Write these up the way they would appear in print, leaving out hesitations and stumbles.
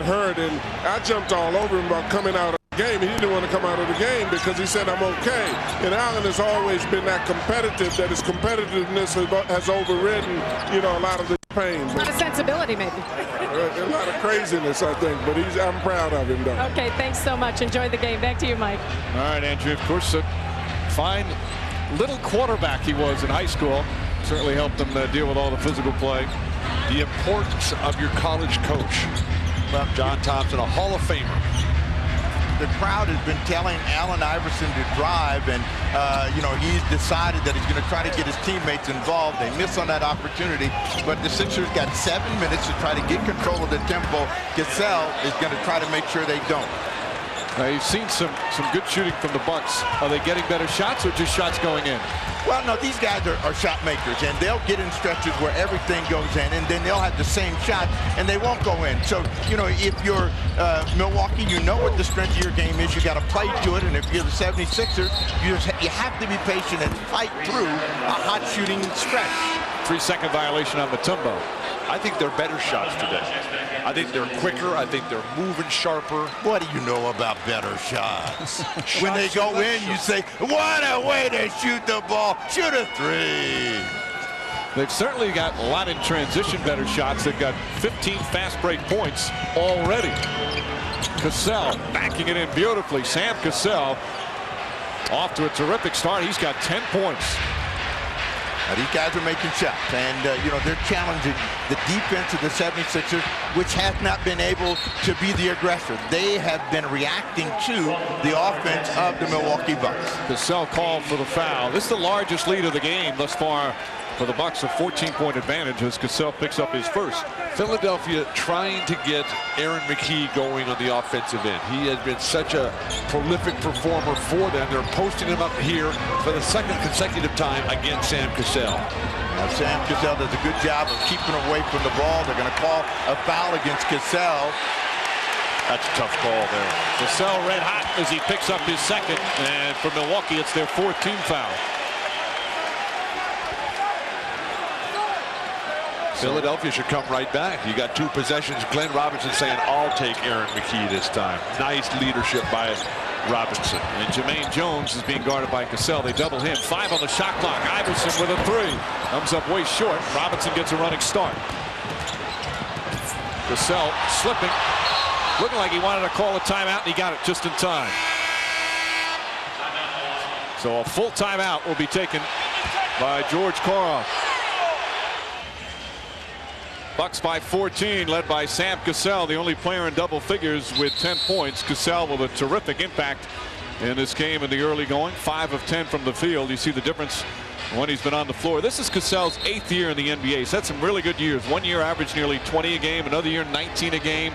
hurt, and I jumped all over him about coming out of the game. He didn't want to come out of the game because he said, I'm okay. And Allen has always been that competitive, that his competitiveness has overridden, a lot of the pain. A lot of sensibility, maybe. A lot of craziness, I think, but I'm proud of him, though. Okay, thanks so much. Enjoy the game. Back to you, Mike. All right, Andrew, of course, a fine little quarterback he was in high school. Certainly helped him deal with all the physical play. The importance of your college coach. Well, John Thompson, a Hall of Famer. The crowd has been telling Allen Iverson to drive, and he's decided that he's going to try to get his teammates involved. They miss on that opportunity, but the Sixers got 7 minutes to try to get control of the tempo. Gasol is going to try to make sure they don't. Now, you've seen some good shooting from the Bucks. Are they getting better shots or just shots going in? Well, no, these guys are shot makers, and they'll get in stretches where everything goes in, and then they'll have the same shot, and they won't go in. So, if you're Milwaukee, you know what the strength of your game is. You got to play to it, and if you're the 76ers, you have to be patient and fight through a hot shooting stretch. 3-second violation on Mutombo. I think they're better shots today. I think they're quicker. I think they're moving sharper. What do you know about better shots? When they go in, you say, what a way to shoot the ball. Shoot a three. They've certainly got a lot in transition better shots. They've got 15 fast break points already. Cassell backing it in beautifully. Sam Cassell off to a terrific start. He's got 10 points. Now, these guys are making shots, and they're challenging the defense of the 76ers, which has not been able to be the aggressor. They have been reacting to the offense of the Milwaukee Bucks. Cassell called for the foul. This is the largest lead of the game thus far for the Bucks, a 14-point advantage as Cassell picks up his first. Philadelphia trying to get Aaron McKie going on the offensive end. He has been such a prolific performer for them. They're posting him up here for the second consecutive time against Sam Cassell. Now, Sam Cassell does a good job of keeping away from the ball. They're going to call a foul against Cassell. That's a tough call there. Cassell red hot as he picks up his second, and for Milwaukee it's their 4th team foul. Philadelphia should come right back. You got 2 possessions. Glenn Robinson saying, I'll take Aaron McKie this time. Nice leadership by Robinson. And Jermaine Jones is being guarded by Cassell. They double him. 5 on the shot clock. Iverson with a 3. Comes up way short. Robinson gets a running start. Cassell slipping. Looking like he wanted to call a timeout, and he got it just in time. So a full timeout will be taken by George Koroff. Bucks by 14, led by Sam Cassell, the only player in double figures with 10 points. Cassell with a terrific impact in this game in the early going. 5 of 10 from the field. You see the difference when he's been on the floor. This is Cassell's 8th year in the NBA. He's had some really good years. 1 year averaged nearly 20 a game, another year 19 a game.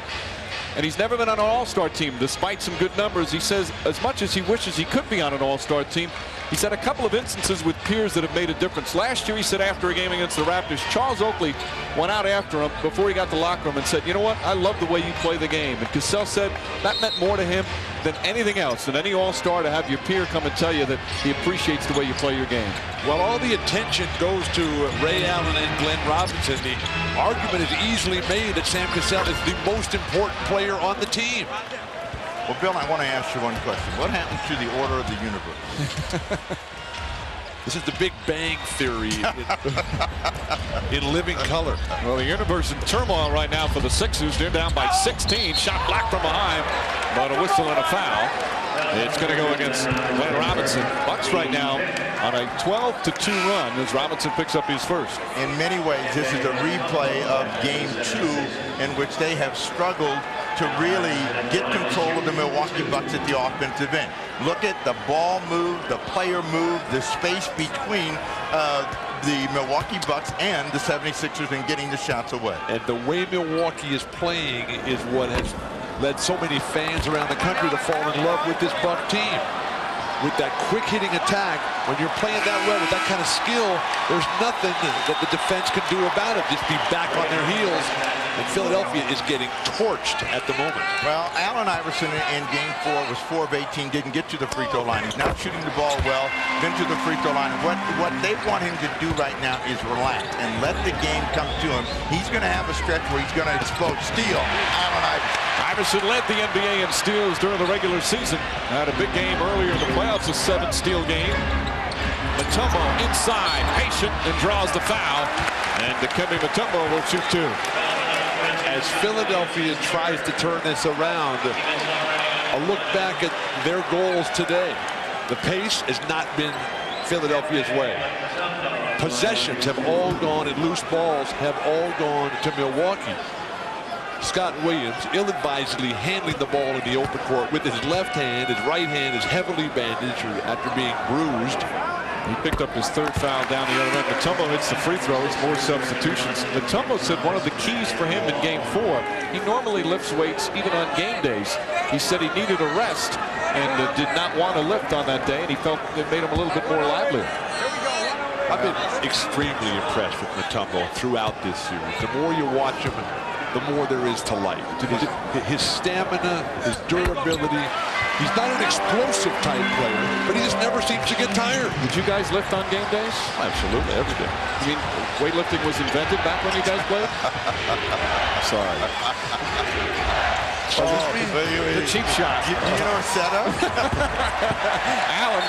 And he's never been on an all-star team, despite some good numbers. He says as much as he wishes he could be on an all-star team, he's had a couple of instances with peers that have made a difference. Last year, he said after a game against the Raptors, Charles Oakley went out after him before he got to the locker room and said, you know what, I love the way you play the game. And Cassell said that meant more to him than anything else, than any all-star, to have your peer come and tell you that he appreciates the way you play your game. Well, all the attention goes to Ray Allen and Glenn Robinson. The argument is easily made that Sam Cassell is the most important player on the team. Well, Bill, I want to ask you one question. What happened to the order of the universe? This is the Big Bang Theory in living color. Well, the universe in turmoil right now for the Sixers. They're down by 16. Shot blocked from behind, but a whistle and a foul. It's going to go against Glenn Robinson. Bucks right now on a 12-2 run as Robinson picks up his first. In many ways, this is a replay of Game 2 in which they have struggled to really get control of the Milwaukee Bucks at the offensive end. Look at the ball move, the player move, the space between the Milwaukee Bucks and the 76ers in getting the shots away. And the way Milwaukee is playing is what has led so many fans around the country to fall in love with this Buck team. With that quick hitting attack, when you're playing that well with that kind of skill, there's nothing that the defense can do about it. Just be back on their heels and Philadelphia is getting torched at the moment. Well, Allen Iverson in Game 4 was 4 of 18, didn't get to the free throw line. He's not shooting the ball well, been to the free throw line. What they want him to do right now is relax and let the game come to him. He's going to have a stretch where he's going to explode. Steal, Allen Iverson. Iverson led the NBA in steals during the regular season. Had a big game earlier in the playoffs, a 7-steal game. Mutombo inside, patient, and draws the foul. And Dikembe Mutombo will shoot 2. As Philadelphia tries to turn this around, a look back at their goals today. The pace has not been Philadelphia's way. Possessions have all gone, and loose balls have all gone to Milwaukee. Scott Williams ill-advisedly handling the ball in the open court with his left hand. His right hand is heavily bandaged after being bruised. He picked up his 3rd foul down the other end. Mutombo hits the free throws, more substitutions. Mutombo said one of the keys for him in Game 4, he normally lifts weights even on game days. He said he needed a rest and did not want to lift on that day, and he felt it made him a little bit more lively. I've been extremely impressed with Mutombo throughout this series. The more you watch him, the more there is to like. His stamina, his durability. He's not an explosive type player, but he just never seems to get tired. Did you guys lift on game days? Absolutely, every day. I mean, weightlifting was invented back when you guys played? Sorry. The cheap shot. You know, set up. Allen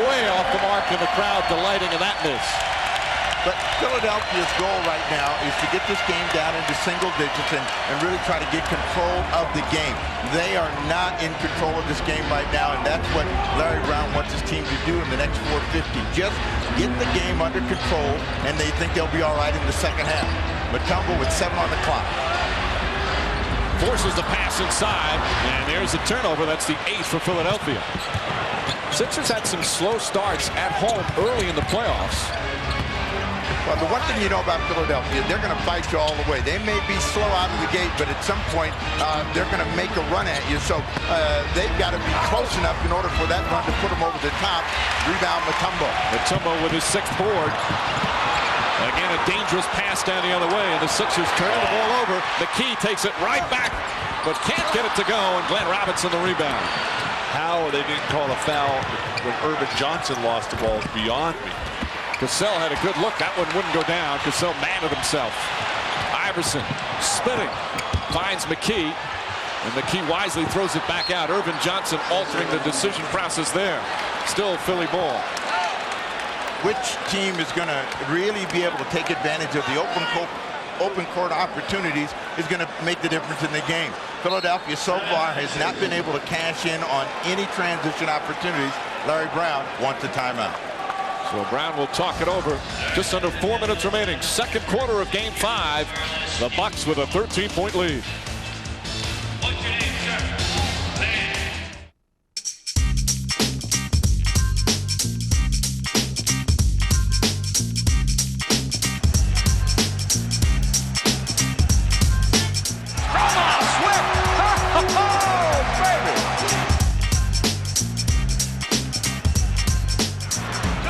way off the mark, and the crowd delighting in that miss. But Philadelphia's goal right now is to get this game down into single digits and really try to get control of the game. They are not in control of this game right now, and that's what Larry Brown wants his team to do in the next 450. Just get the game under control, and they think they'll be all right in the second half. Mutombo with 7 on the clock. Forces the pass inside, and there's a turnover. That's the 8th for Philadelphia. Sixers had some slow starts at home early in the playoffs. Well, the one thing you know about Philadelphia, they're going to fight you all the way. They may be slow out of the gate, but at some point, they're going to make a run at you. So they've got to be close enough in order for that run to put them over the top. Rebound, Mutombo. Mutombo with his 6th board. Again, a dangerous pass down the other way, and the Sixers turn the ball over. McKee takes it right back, but can't get it to go, and Glenn Robinson the rebound. How they didn't call a foul when Irvin Johnson lost the ball is beyond me. Cassell had a good look. That one wouldn't go down. Cassell mad at himself. Iverson spinning. Finds McKee. And McKee wisely throws it back out. Irvin Johnson altering the decision process there. Still Philly ball. Which team is going to really be able to take advantage of the open court opportunities is going to make the difference in the game. Philadelphia so far has not been able to cash in on any transition opportunities. Larry Brown wants a timeout. So Brown will talk it over. Just under 4 minutes remaining. Second quarter of Game 5. The Bucks with a 13-point lead. What's your name, sir? Name.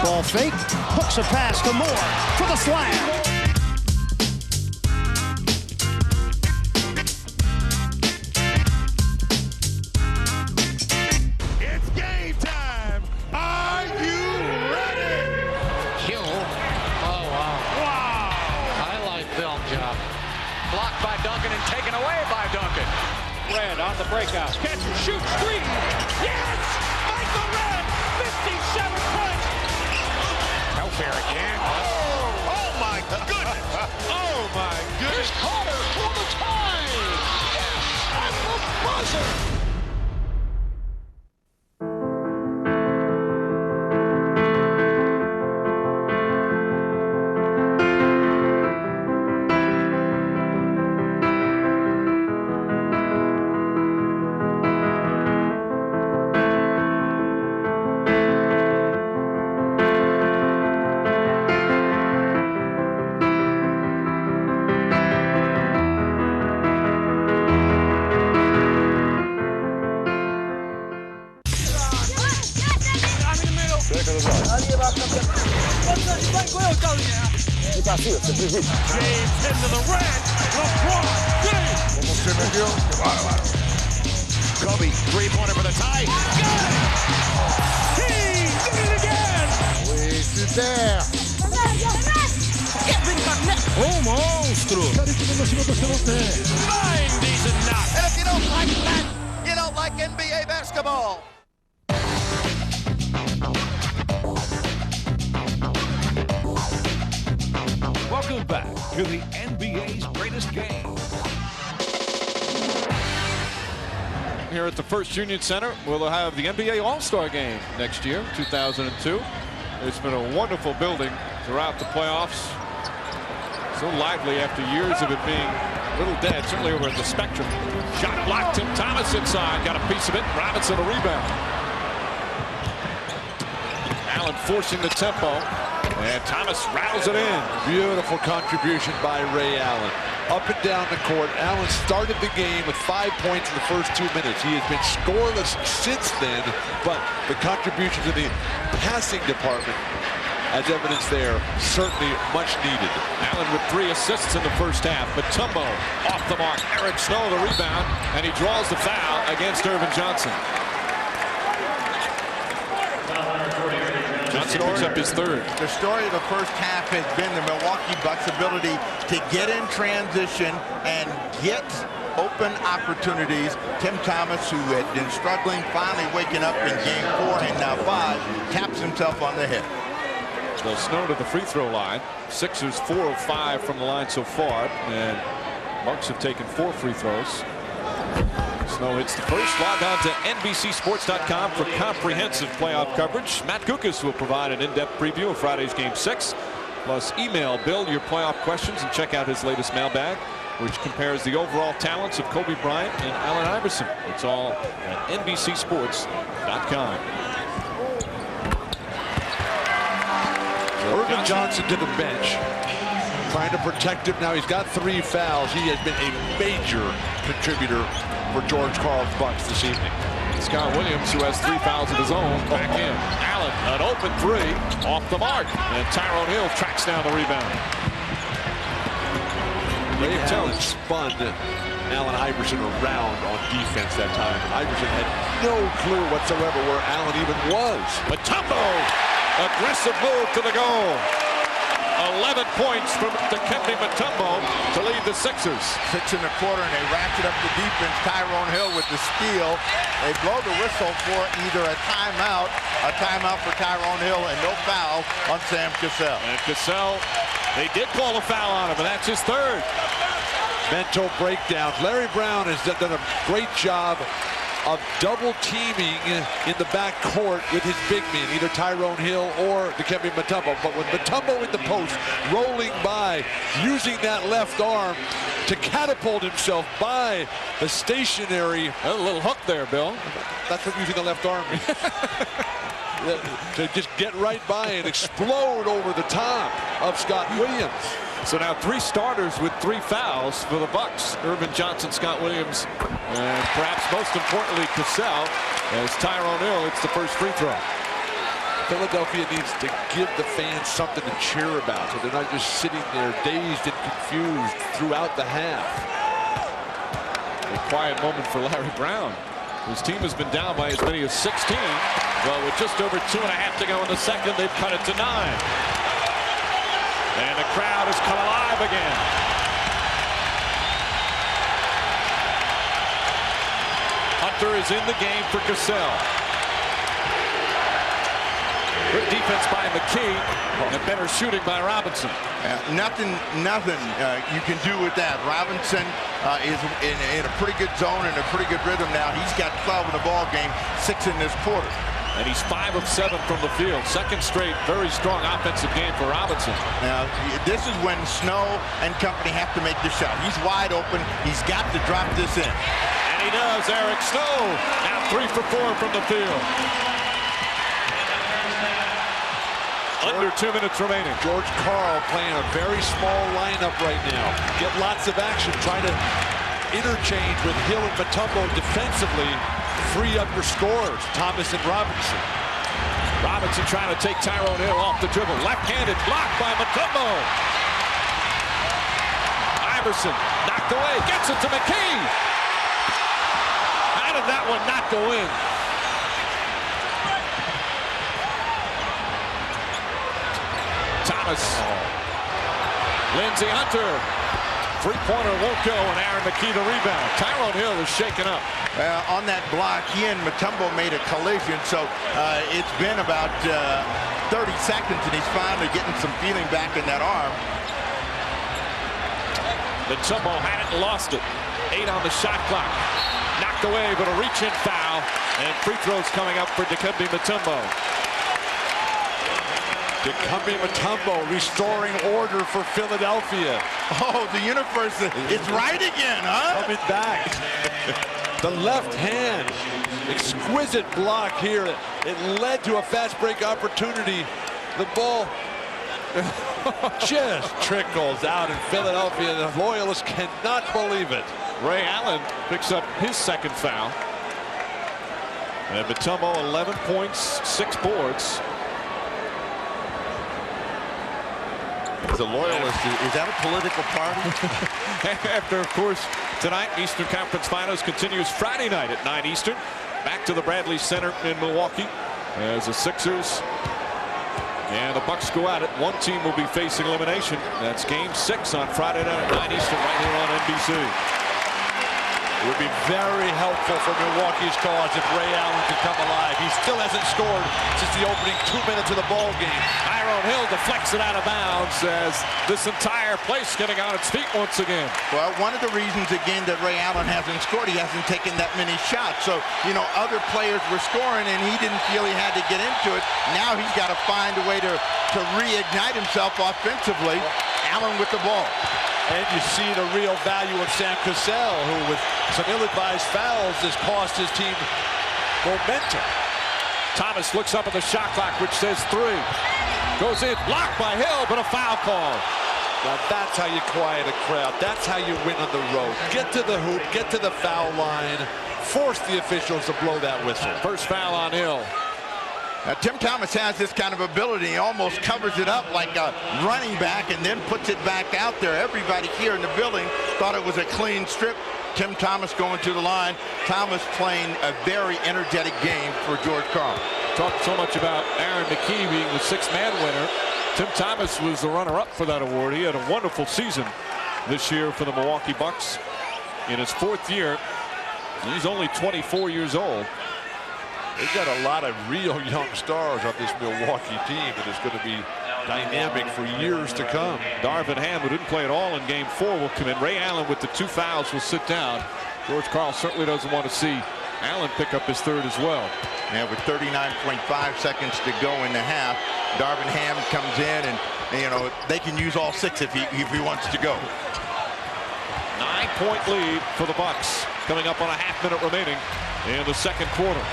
Ball fake, hooks a pass to Moore for the slam. It's game time. Are you ready? Hill. Oh, wow. Wow. Highlight film job. Blocked by Duncan and taken away by Duncan. Red on the breakout. Catch and shoot. Three. Yes! Michael Red, 57 points. No fair again. Oh my goodness. Oh my goodness. Carter for the tie. Yes! At the buzzer. James into the red. ¿Cómo se metió? ¡Qué bárbaro! Kobe, three-pointer for the tie. Got it! He did it again! Oui, super! Oh, monstro! Fine, decent knock. And if you don't like that, you don't like NBA basketball. Welcome back to the NBA's greatest game. Here at the First Union Center, we'll have the NBA All-Star Game next year, 2002. It's been a wonderful building throughout the playoffs. So lively after years of it being a little dead, certainly over at the Spectrum. Shot blocked, Tim Thomas inside, got a piece of it. Robinson a rebound. Allen forcing the tempo, and Thomas rattles it in. Beautiful contribution by Ray Allen. Up and down the court. Allen started the game with 5 points in the first 2 minutes. He has been scoreless since then, but the contribution to the passing department, as evidence there, certainly much needed. Allen with 3 assists in the first half. Mutombo off the mark. Eric Snow the rebound, and he draws the foul against Irvin Johnson. Johnson picks up his third. The story of the first half has been the Milwaukee Bucks' ability to get in transition and get open opportunities. Tim Thomas, who had been struggling, finally waking up in game 4 and now 5, taps himself on the head. So Snow to the free throw line. Sixers 4 of 5 from the line so far, and Bucks have taken 4 free throws. Snow hits the first. Log on to NBCSports.com for comprehensive playoff coverage. Matt Kukas will provide an in-depth preview of Friday's Game 6. Plus, email Bill your playoff questions and check out his latest mailbag, which compares the overall talents of Kobe Bryant and Allen Iverson. It's all at NBCSports.com. Irvin Johnson to the bench, trying to protect him. Now he's got 3 fouls. He has been a major contributor for George Karl's Bucks this evening. Scott Williams, who has 3 fouls of his own, back in. Allen, an open 3, off the mark, and Tyrone Hill tracks down the rebound. Ray Allen spun Allen Iverson around on defense that time. Iverson had no clue whatsoever where Allen even was. Mutombo, aggressive move to the goal. 11 points from Dikembe Mutombo to lead the Sixers. 6 in the quarter, and they ratchet up the defense. Tyrone Hill with the steal. They blow the whistle for either a timeout for Tyrone Hill, and no foul on Sam Cassell. And Cassell, they did call a foul on him, and that's his third. Mental breakdown. Larry Brown has done a great job of double teaming in the back court with his big men, either Tyrone Hill or Dikembe Mutombo. But with Mutombo in the post, rolling by, using that left arm to catapult himself by the stationary. A little hook there, Bill. That's what using the left arm means. To just get right by and explode over the top of Scott Williams. So now 3 starters with 3 fouls for the Bucks. Irvin Johnson, Scott Williams, and perhaps most importantly Cassell, as Tyrone Hill hits the first free throw. Philadelphia needs to give the fans something to cheer about, so they're not just sitting there dazed and confused throughout the half. A quiet moment for Larry Brown. His team has been down by as many as 16. Well, with just over 2.5 to go in the second, they've cut it to 9. And the crowd has come alive again. Hunter is in the game for Cassell. Good defense by McKee, and better shooting by Robinson. Nothing you can do with that. Robinson is in a pretty good zone and a pretty good rhythm now. He's got 12 in the ball game, 6 in this quarter. And he's 5 of 7 from the field. Second straight, very strong offensive game for Robinson. Now, this is when Snow and company have to make the shot. He's wide open. He's got to drop this in. And he does. Eric Snow now 3 for 4 from the field. Under 2 minutes remaining. George Karl playing a very small lineup right now. Get lots of action. Try to interchange with Hill and Mutombo defensively. Free up your scorers, Thomas and Robinson. Robinson trying to take Tyrone Hill off the dribble. Left-handed block by Mutombo. Iverson knocked away, gets it to McKee. How did that one not go in? Thomas. Lindsey Hunter. Three-pointer won't go, and Aaron McKee the rebound. Tyrone Hill is shaken up. On that block, he and Mutombo made a collision, so it's been about 30 seconds, and he's finally getting some feeling back in that arm. Mutombo had it and lost it. 8 on the shot clock. Knocked away, but a reach-in foul, and free throws coming up for Dikembe Mutombo. Dikembe Mutombo restoring order for Philadelphia. Oh, the universe, it's right again, huh? Coming back. The left hand, exquisite block here. It led to a fast break opportunity. The ball just trickles out in Philadelphia. The loyalists cannot believe it. Ray Allen picks up his second foul. And Mutombo 11 points, 6 boards. As a loyalist, is that a political party? After, of course, tonight, Eastern Conference Finals continues Friday night at 9 Eastern. Back to the Bradley Center in Milwaukee as the Sixers and the Bucks go at it. One team will be facing elimination. That's Game 6 on Friday night at 9 Eastern right here on NBC. It would be very helpful for Milwaukee's cause if Ray Allen could come alive. He still hasn't scored since the opening 2 minutes of the ball game. Tyrone Hill deflects it out of bounds as this entire place getting on its feet once again. Well, one of the reasons, again, that Ray Allen hasn't scored, he hasn't taken that many shots. So, you know, other players were scoring, and he didn't feel he had to get into it. Now he's got to find a way to reignite himself offensively. Allen with the ball. And you see the real value of Sam Cassell, who with some ill-advised fouls has cost his team momentum. Thomas looks up at the shot clock, which says 3. Goes in, blocked by Hill, but a foul call. Now that's how you quiet a crowd. That's how you win on the road. Get to the hoop, get to the foul line, force the officials to blow that whistle. First foul on Hill. Now, Tim Thomas has this kind of ability. He almost covers it up like a running back and then puts it back out there. Everybody here in the building thought it was a clean strip. Tim Thomas going to the line. Thomas playing a very energetic game for George Karl. Talked so much about Aaron McKee being the 6-man winner. Tim Thomas was the runner-up for that award. He had a wonderful season this year for the Milwaukee Bucks. In his 4th year, he's only 24 years old. They've got a lot of real young stars on this Milwaukee team, and it's going to be dynamic for years to come. Darvin Ham, who didn't play at all in Game 4, will come in. Ray Allen with the 2 fouls will sit down. George Karl certainly doesn't want to see Allen pick up his 3rd as well. Yeah, with 39.5 seconds to go in the half, Darvin Ham comes in, and you know they can use all 6 if he wants to go. 9-point lead for the Bucks, coming up on a half-minute remaining in the 2nd quarter.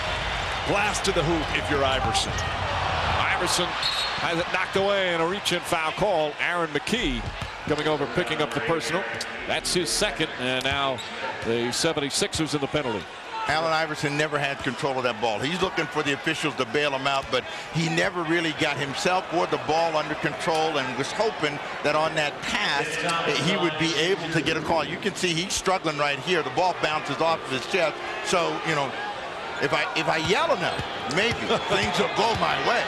Blast to the hoop if you're Iverson. Iverson has it knocked away and a reach-in foul call. Aaron McKee coming over, picking up the personal. That's his 2nd, and now the 76ers in the penalty. Allen Iverson never had control of that ball. He's looking for the officials to bail him out, but he never really got himself or the ball under control, and was hoping that on that pass he would be able to get a call. You can see he's struggling right here. The ball bounces off of his chest. So, you know, if I yell enough, maybe things will go my way.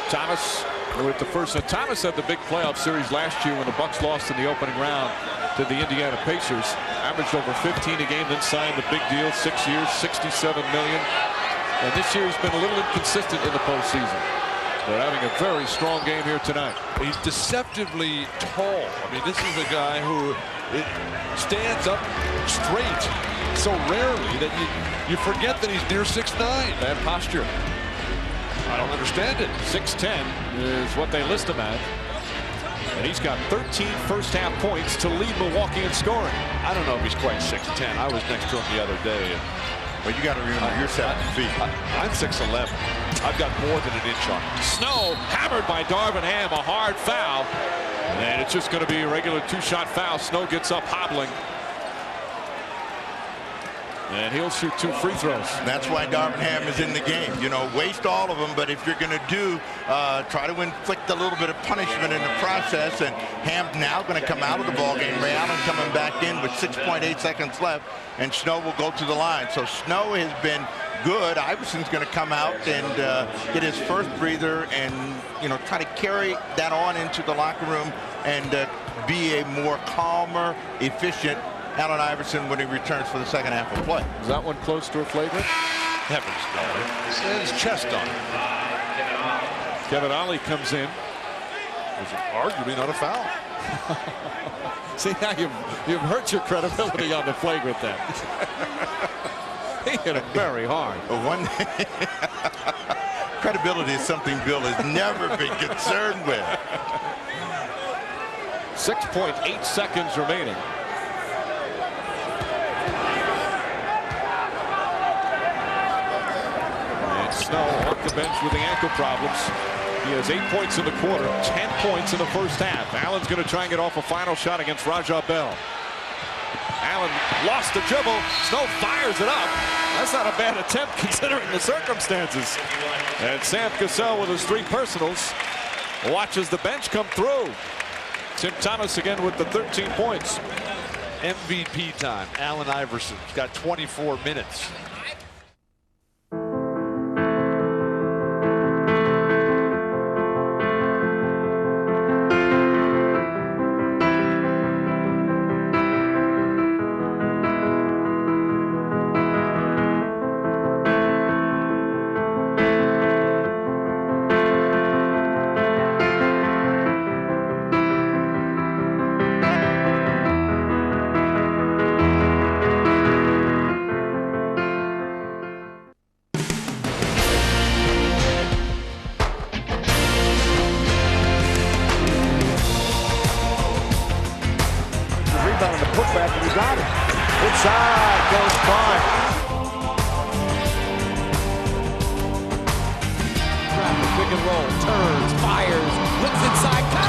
Thomas with the first. Thomas had the big playoff series last year when the Bucks lost in the opening round to the Indiana Pacers. Averaged over 15 a game, then signed the big deal, 6 years, $67 million. And this year he's been a little inconsistent in the postseason. But having a very strong game here tonight. He's deceptively tall. I mean, this is a guy who stands up straight so rarely that you forget that he's near 6'9". Bad posture. I don't understand it. 6'10" is what they list him at. And he's got 13 first-half points to lead Milwaukee in scoring. I don't know if he's quite 6'10". I was next to him the other day. But you got to remember, you're 7 feet. I'm 6'11". I've got more than an inch on him. Snow hammered by Darvin Ham, a hard foul. And it's just going to be a regular 2-shot foul. Snow gets up hobbling. And he'll shoot 2 free throws. That's why Darvin Ham is in the game. You know, waste all of them, but if you're going to try to inflict a little bit of punishment in the process, and Ham's now going to come out of the ball game. Ray Allen coming back in with 6.8 seconds left, and Snow will go to the line. So Snow has been good. Iverson's going to come out and get his first breather and, you know, try to carry that on into the locker room and be a more calmer, efficient Allen Iverson when he returns for the second half of play. Is that one close to a flagrant? Heavens, no. His chest on it. Kevin Ollie comes in. Was arguably not a foul. See, now you've hurt your credibility on the flagrant then. He hit it very hard. Credibility is something Bill has never been concerned with. 6.8 seconds remaining. And Snow off the bench with the ankle problems. He has 8 points in the quarter, 10 points in the first half. Allen's going to try and get off a final shot against Raja Bell. Allen lost the dribble. Snow fires it up. That's not a bad attempt considering the circumstances. And Sam Cassell with his 3 personals watches the bench come through. Tim Thomas again with the 13 points. MVP time. Allen Iverson's got 24 minutes. Putback, and he got it. Inside goes Klein. Traffic, pick and roll, turns, fires, looks inside. Klein!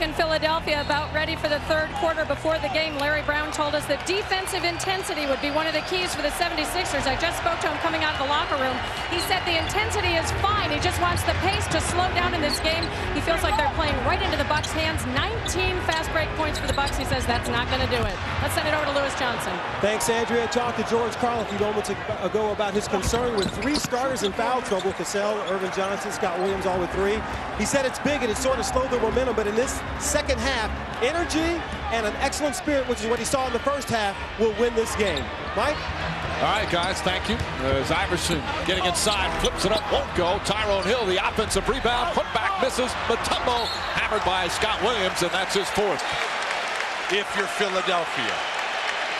In Philadelphia, about ready for the third quarter. Before the game, Larry Brown told us that defensive intensity would be one of the keys for the 76ers. I just spoke to him coming out of the locker room. He said the intensity is fine. He just wants the pace to slow down in this game. He feels like they're playing right into the Bucks' hands. 19 fast break points for the Bucks. He says that's not going to do it. Let's send it over to Lewis Johnson. Thanks, Andrea. Talked to George Karl a few moments ago about his concern with 3 starters in foul trouble. Cassell, Irvin Johnson, Scott Williams, all with 3. He said it's big and it sort of slowed their momentum, but in this second half, energy and an excellent spirit, which is what he saw in the first half, will win this game. Mike? All right, guys, thank you. There's Iverson getting inside, flips it up, won't go. Tyrone Hill, the offensive rebound, put back, misses. Mutombo hammered by Scott Williams, and that's his 4th. If you're Philadelphia,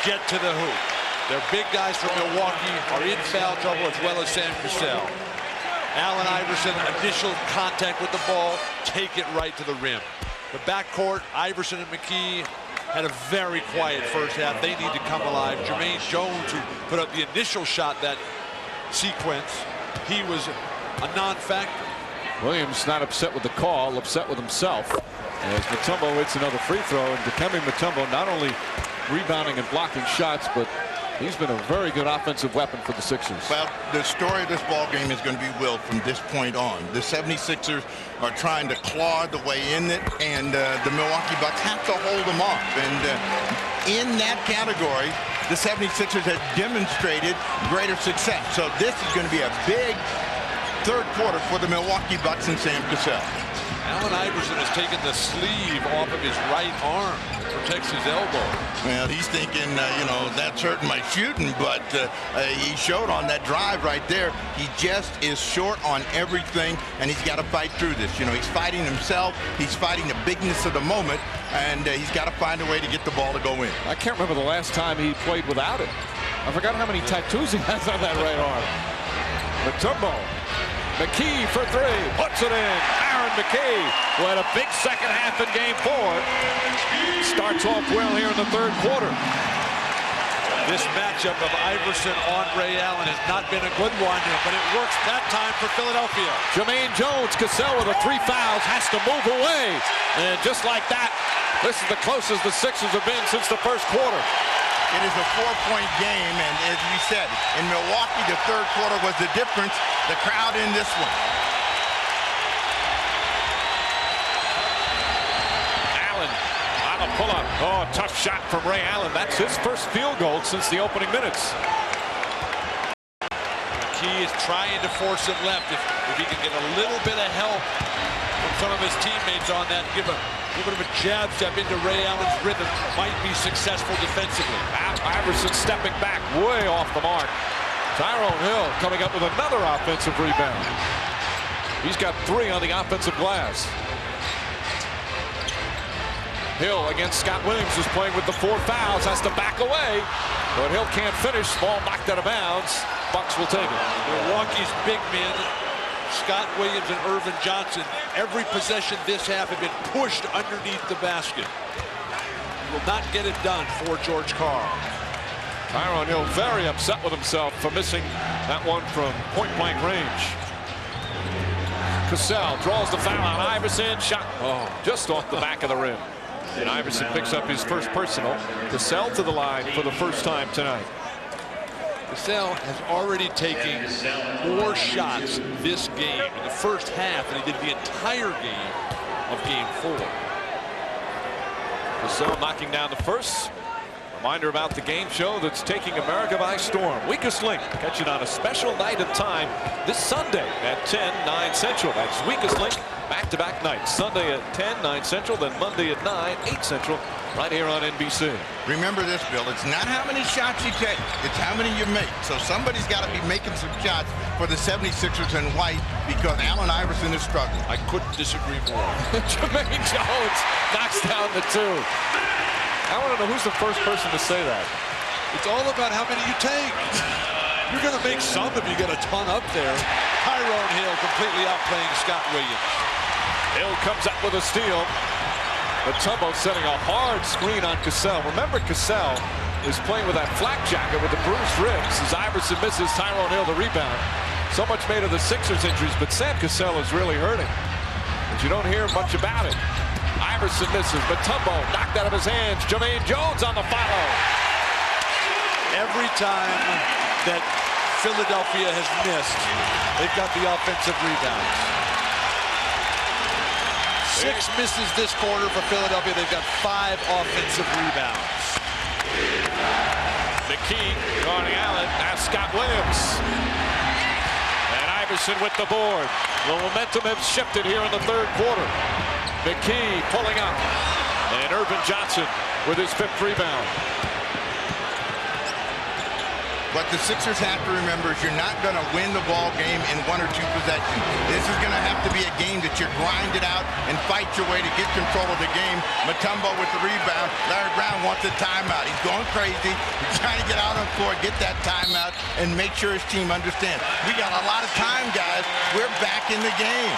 get to the hoop. Their big guys from Milwaukee are in foul trouble, as well as Sam Cassell. Allen Iverson, initial contact with the ball, take it right to the rim. The backcourt, Iverson and McKee, had a very quiet first half. They need to come alive. Jermaine Jones, who put up the initial shot that sequence, he was a non-factor. Williams not upset with the call, upset with himself. As Mutombo hits another free throw, and Dikembe Mutombo not only rebounding and blocking shots, but he's been a very good offensive weapon for the Sixers. Well, the story of this ball game is going to be Will from this point on. The 76ers are trying to claw the way in it, and the Milwaukee Bucks have to hold them off. And in that category, the 76ers have demonstrated greater success. So this is going to be a big third quarter for the Milwaukee Bucks and Sam Cassell. Allen Iverson has taken the sleeve off of his right arm, protects his elbow. Well, he's thinking, you know, that's hurting my shooting, but he showed on that drive right there, he just is short on everything, and he's got to fight through this. You know, he's fighting himself, he's fighting the bigness of the moment, and he's got to find a way to get the ball to go in. I can't remember the last time he played without it. I forgot how many tattoos he has on that right arm. Mutombo. McKee for three. Puts it in. Aaron McKee, who had a big second half in game 4. Starts off well here in the third quarter. This matchup of Iverson on Ray Allen has not been a good one, but it works that time for Philadelphia. Jermaine Jones, Cassell with the 3 fouls, has to move away. And just like that, this is the closest the Sixers have been since the first quarter. It is a 4-point game, and as we said, in Milwaukee, the third quarter was the difference. The crowd in this one. Allen on the pull-up. Oh, tough shot from Ray Allen. That's his first field goal since the opening minutes. McKee is trying to force it left. If he can get a little bit of help from some of his teammates on that, give a little bit of a jab step into Ray Allen's rhythm, might be successful defensively. Iverson stepping back way off the mark. Tyrone Hill coming up with another offensive rebound. He's got 3 on the offensive glass. Hill against Scott Williams, who's playing with the 4 fouls, has to back away, but Hill can't finish. Ball knocked out of bounds. Bucks will take it. Milwaukee's big men, Scott Williams and Irvin Johnson, every possession this half have been pushed underneath the basket. Will not get it done for George Karl. Tyrone Hill very upset with himself for missing that one from point-blank range. Cassell draws the foul on Iverson. Shot just off the back of the rim. And Iverson picks up his first personal. Cassell to the line for the first time tonight. Cassell has already taken more shots this game in the first half than he did the entire game of game 4. Cassell knocking down the first. Reminder about the game show that's taking America by storm. Weakest Link, catching on a special night of time this Sunday at 10, 9 Central. That's Weakest Link, back-to-back nights. Sunday at 10, 9 Central, then Monday at 9, 8 Central, right here on NBC. Remember this, Bill, it's not how many shots you take, it's how many you make. So somebody's got to be making some shots for the 76ers in white because Allen Iverson is struggling. I couldn't disagree more. Jermaine Jones knocks down the 2. I want to know who's the first person to say that. It's all about how many you take. You're going to make some if you get a ton up there. Tyrone Hill completely outplaying Scott Williams. Hill comes up with a steal. Mutombo setting a hard screen on Cassell. Remember, Cassell is playing with that flak jacket with the bruised ribs as Iverson misses. Tyrone Hill the rebound. So much made of the Sixers injuries, but Sam Cassell is really hurting. But you don't hear much about it. Iverson misses. Mutombo knocked out of his hands. Jermaine Jones on the follow. Every time that Philadelphia has missed, they've got the offensive rebounds. 6 misses this quarter for Philadelphia. They've got 5 offensive rebounds. McKee guarding Allen. Now Scott Williams. And Iverson with the board. The momentum has shifted here in the third quarter. McKee pulling up. And Irvin Johnson with his 5th rebound. What the Sixers have to remember is you're not going to win the ball game in 1 or 2 possessions. This is going to have to be a game that you grind it out and fight your way to get control of the game. Mutombo with the rebound. Larry Brown wants a timeout. He's going crazy. He's trying to get out on the floor, get that timeout, and make sure his team understands. We got a lot of time, guys. We're back in the game.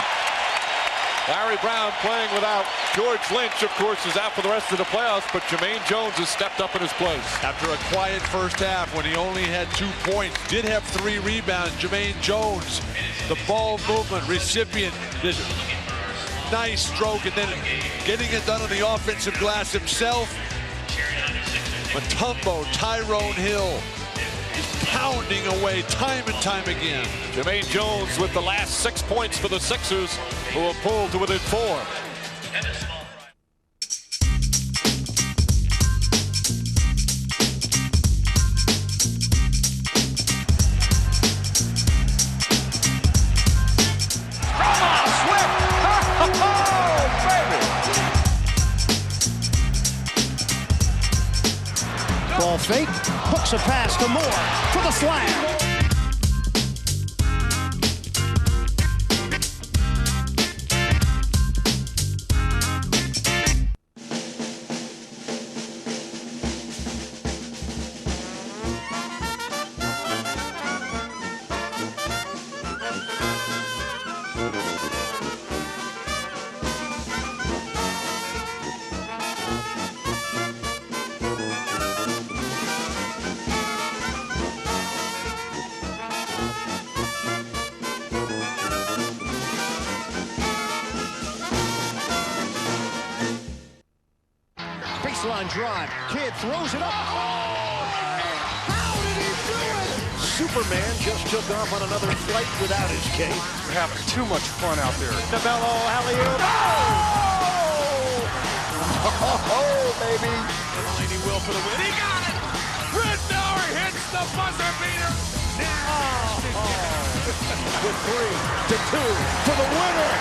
Larry Brown playing without George Lynch, of course, is out for the rest of the playoffs, but Jermaine Jones has stepped up in his place. After a quiet first half when he only had 2 points, did have 3 rebounds. Jermaine Jones, the ball movement recipient, this nice stroke, and then getting it done on the offensive glass himself. Mutombo, Tyrone Hill, pounding away time and time again. Jermaine Jones with the last 6 points for the Sixers, who will pull to within 4. Swift! fake, hooks a pass to Moore for the slam. Baseline drive. Kidd throws it up. Oh! How did he do it? Superman just took off on another flight without his cape. We're having too much fun out there. DeBello, alley-oop. Oh, baby. Delaney will for the win. He got it. Fred Miller hits the buzzer beater. With 3 to 2 for the winner.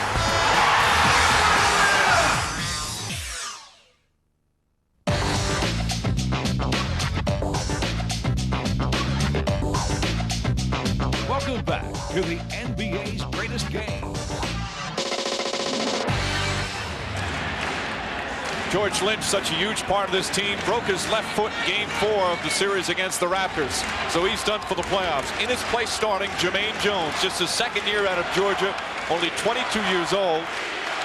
Welcome back to the NBA's greatest game. George Lynch, such a huge part of this team, broke his left foot in Game 4 of the series against the Raptors. So he's done for the playoffs. In his place starting, Jermaine Jones, just his second year out of Georgia, only 22 years old.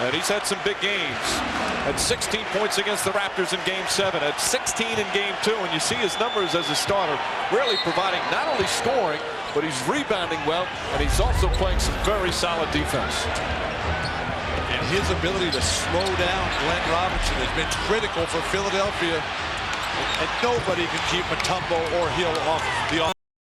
And he's had some big games. Had 16 points against the Raptors in Game 7. Had 16 in Game 2. And you see his numbers as a starter, really providing not only scoring, but he's rebounding well, and he's also playing some very solid defense. And his ability to slow down Glenn Robinson has been critical for Philadelphia. And nobody can keep Mutombo or Hill off the